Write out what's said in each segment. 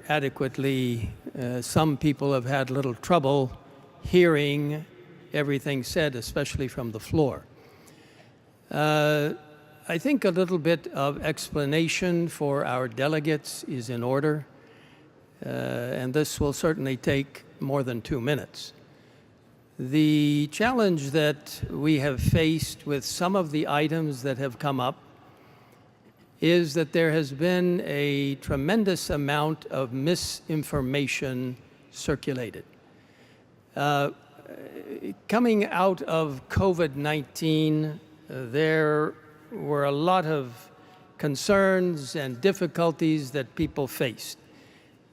adequately. Some people have had little trouble hearing everything said, especially from the floor. I think a little bit of explanation for our delegates is in order, and this will certainly take more than 2 minutes. The challenge that we have faced with some of the items that have come up is that there has been a tremendous amount of misinformation circulated. Coming out of COVID-19, there were a lot of concerns and difficulties that people faced.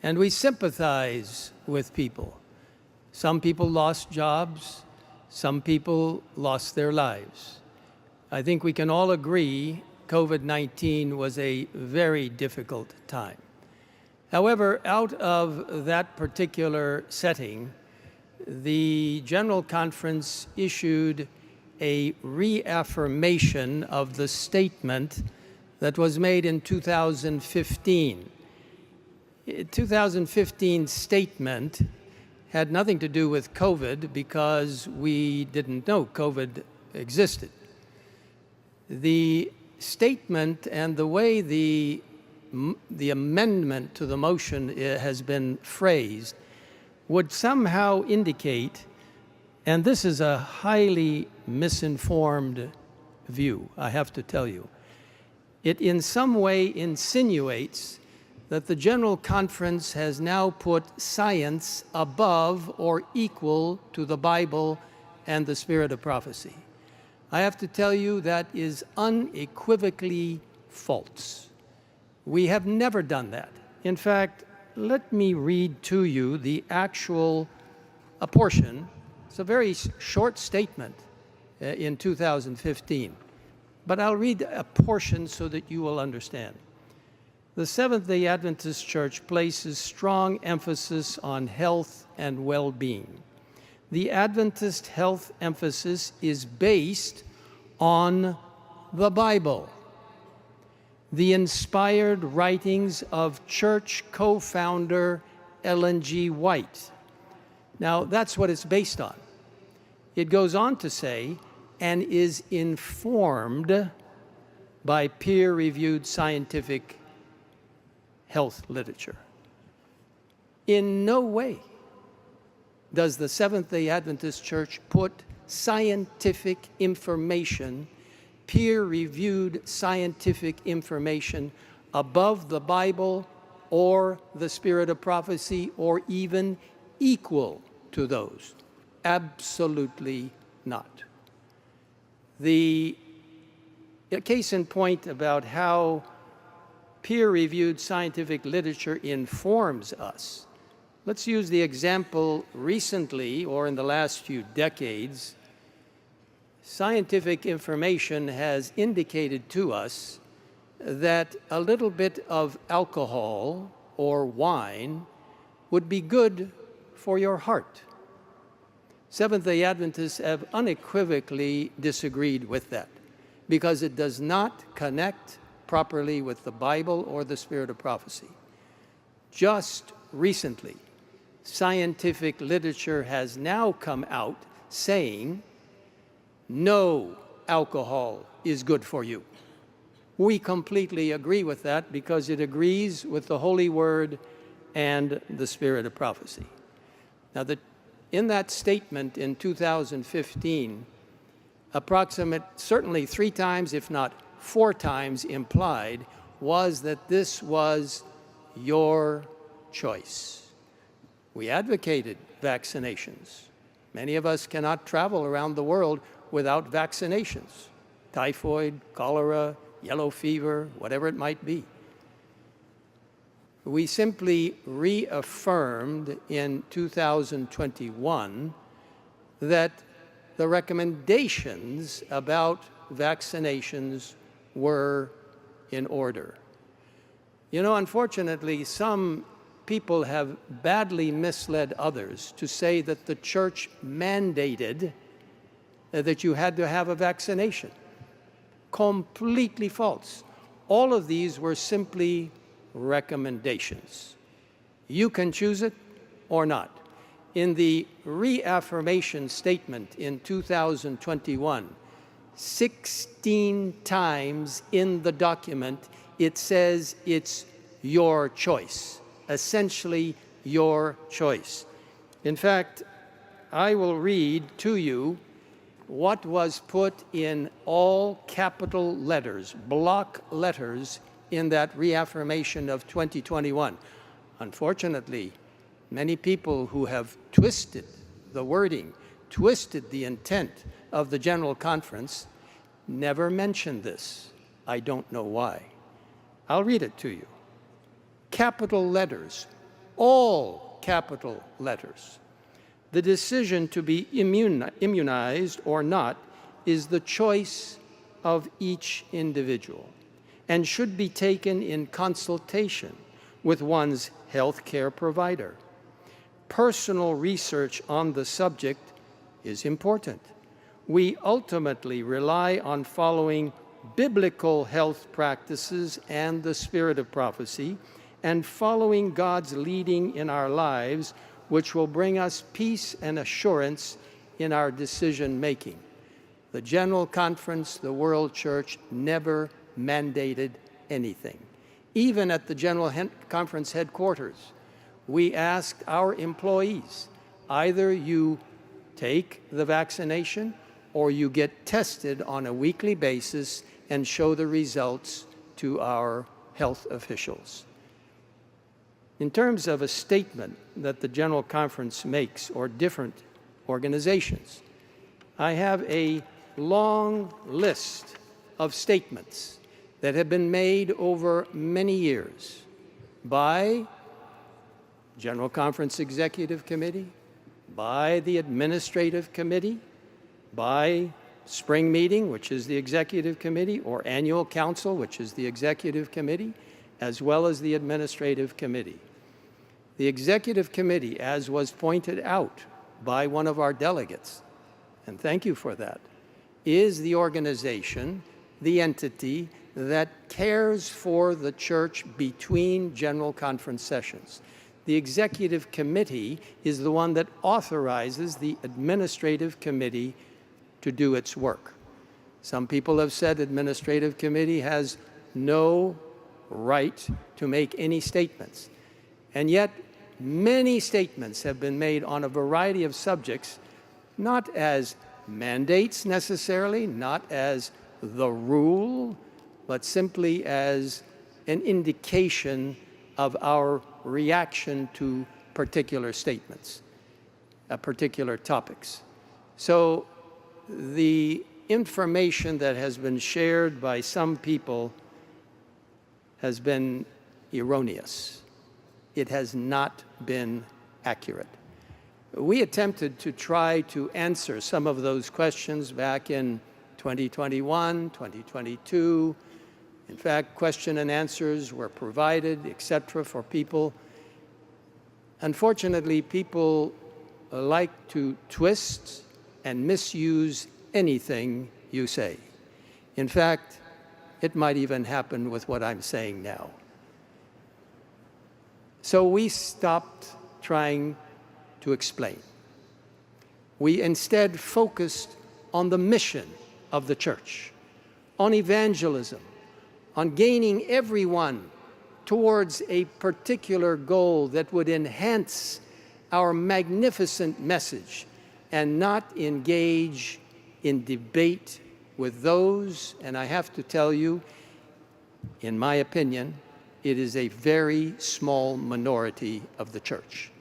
And we sympathize with people. Some people lost jobs. Some people lost their lives. I think we can all agree COVID-19 was a very difficult time. However, out of that particular setting, the General Conference issued a reaffirmation of the statement that was made in 2015. The 2015 statement had nothing to do with COVID because we didn't know COVID existed. The statement and the way the amendment to the motion has been phrased would somehow indicate, and this is a highly misinformed view, I have to tell you, it in some way insinuates that the General Conference has now put science above or equal to the Bible and the spirit of prophecy. I have to tell you that is unequivocally false. We have never done that. In fact, let me read to you the actual portion. It's a very short statement in 2015, but I'll read a portion so that you will understand. The Seventh-day Adventist Church places strong emphasis on health and well-being. The Adventist health emphasis is based on the Bible, the inspired writings of church co-founder Ellen G. White. Now, that's what it's based on. It goes on to say, and is informed by peer-reviewed scientific health literature. In no way does the Seventh-day Adventist Church put scientific information, peer-reviewed scientific information, above the Bible or the spirit of prophecy or even equal to those. Absolutely not. The case in point about how peer-reviewed scientific literature informs us. Let's use the example recently, or in the last few decades, scientific information has indicated to us that a little bit of alcohol or wine would be good for your heart. Seventh-day Adventists have unequivocally disagreed with that because it does not connect properly with the Bible or the spirit of prophecy. Just recently, scientific literature has now come out saying no alcohol is good for you. We completely agree with that because it agrees with the Holy Word and the spirit of prophecy. Now, in that statement in 2015, certainly 3 times, if not 4 times implied, was that this was your choice. We advocated vaccinations. Many of us cannot travel around the world without vaccinations. Typhoid, cholera, yellow fever, whatever it might be. We simply reaffirmed in 2021 that the recommendations about vaccinations were in order. You know, unfortunately, some people have badly misled others to say that the church mandated that you had to have a vaccination. Completely false. All of these were simply recommendations. You can choose it or not. In the reaffirmation statement in 2021, 16 times in the document, it says it's your choice, essentially your choice. In fact, I will read to you what was put in all capital letters, block letters, in that reaffirmation of 2021. Unfortunately, many people who have twisted the wording, twisted the intent of the General Conference, never mention this. I don't know why. I'll read it to you. Capital letters, all capital letters. The decision to be immunized or not is the choice of each individual and should be taken in consultation with one's health care provider. Personal research on the subject is important. We ultimately rely on following biblical health practices and the spirit of prophecy, and following God's leading in our lives, which will bring us peace and assurance in our decision making. The General Conference, the World Church, never mandated anything. Even at the General Conference headquarters, we asked our employees, either you take the vaccination or you get tested on a weekly basis and show the results to our health officials. In terms of a statement that the General Conference makes, or different organizations, I have a long list of statements that have been made over many years by General Conference Executive Committee, by the Administrative Committee, by Spring Meeting, which is the Executive Committee, or Annual Council, which is the Executive Committee, as well as the Administrative Committee. The Executive Committee, as was pointed out by one of our delegates, and thank you for that, is the organization, the entity that cares for the church between General Conference sessions. The Executive Committee is the one that authorizes the Administrative Committee to do its work. Some people have said Administrative Committee has no right to make any statements. And yet, many statements have been made on a variety of subjects, not as mandates necessarily, not as the rule, but simply as an indication of our reaction to particular statements, particular topics. So the information that has been shared by some people has been erroneous. It has not been accurate. We attempted to try to answer some of those questions back in 2021, 2022. In fact, question and answers were provided, etc., for people. Unfortunately, people like to twist and misuse anything you say. In fact, it might even happen with what I'm saying now. So we stopped trying to explain. We instead focused on the mission of the church, on evangelism, on gaining everyone towards a particular goal that would enhance our magnificent message, and not engage in debate with those, and I have to tell you, in my opinion, it is a very small minority of the church.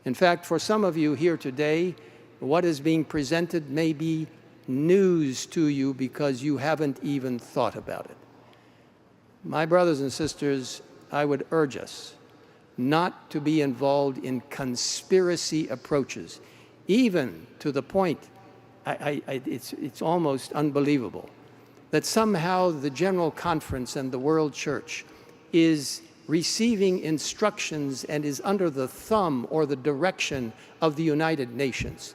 In fact, for some of you here today, what is being presented may be news to you because you haven't even thought about it. My brothers and sisters, I would urge us not to be involved in conspiracy approaches, even to the point, it's almost unbelievable, that somehow the General Conference and the World Church is receiving instructions and is under the thumb or the direction of the United Nations.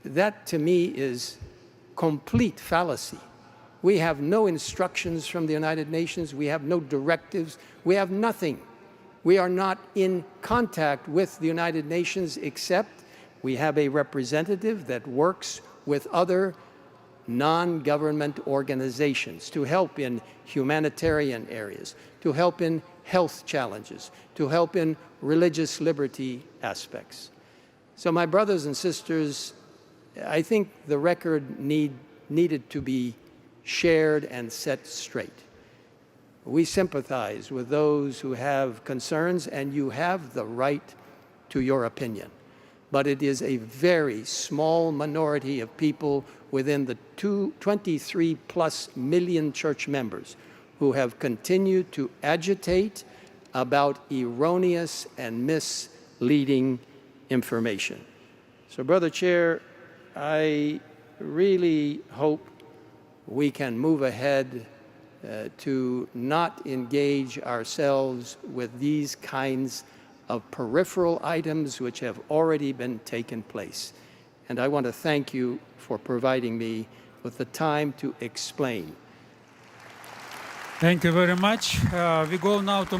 That, to me, is complete fallacy. We have no instructions from the United Nations. We have no directives. We have nothing. We are not in contact with the United Nations, except we have a representative that works with other non-government organizations to help in humanitarian areas, to help in health challenges, to help in religious liberty aspects. So my brothers and sisters, I think the record needed to be shared and set straight. We sympathize with those who have concerns, and you have the right to your opinion. But it is a very small minority of people within the 23+ million church members who have continued to agitate about erroneous and misleading information. So, Brother Chair, I really hope we can move ahead to not engage ourselves with these kinds of peripheral items which have already been taken place. And I want to thank you for providing me with the time to explain. Thank you very much. We go now to